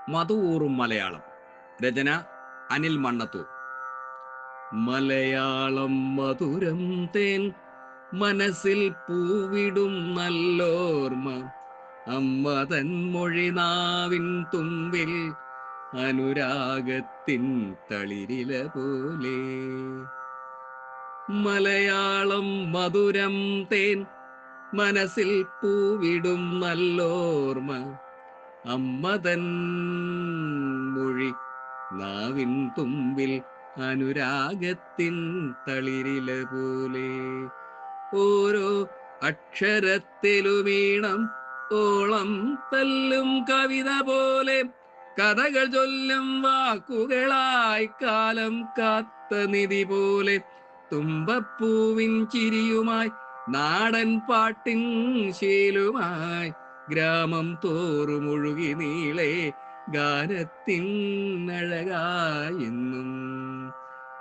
മധുവൂറും മലയാളം. രചന അനിൽ മണ്ണത്തൂർ. മലയാളം മധുരം തേൻ, മനസ്സിൽ പൂവിടും നല്ലോർമ്മ. അമ്മ തൻ മൊഴിനാവിൻ തുമ്പിൽ അനുരാഗത്തിൻ തളിരില പോലെ. മലയാളം മധുരം തേൻ, മനസ്സിൽ പൂവിടും നല്ലോർമ്മ. അമ്മ തൻ മൊഴി നാവിൻ തുമ്പിൽ അനുരാഗത്തിൻ തളിരില പോലെ. ഓരോ അക്ഷരത്തിലുമീണം ഓളം തല്ലും കവിത പോലെ. കഥകൾ ചൊല്ലും വാക്കുകളായി കാലം കാത്ത നിധി പോലെ. തുമ്പപ്പൂവിൻ ചിരിയുമായി നാടൻ പാട്ടിൻ ശീലുമായി ഗ്രാമം തോറും ഒഴുകി നീളെ ഗാനത്തിൻ അഴകായെന്നും.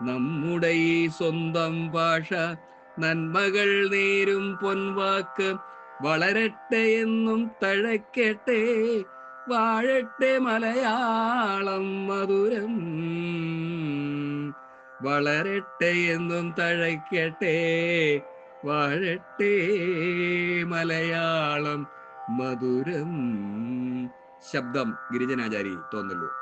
നമ്മുടെ ഈ സ്വന്തം ഭാഷ നന്മകൾ നേരും പൊൻവാക്ക്. വളരട്ടെ എന്നും തഴയ്ക്കട്ടെ, വാഴട്ടെ മലയാളം മധുരം. വളരട്ടെ എന്നും തഴയ്ക്കട്ടെ, വാഴട്ടെ മലയാളം മധുരം. ശബ്ദം ഗിരിജനാചാരി, തോന്നല്ലൂർ.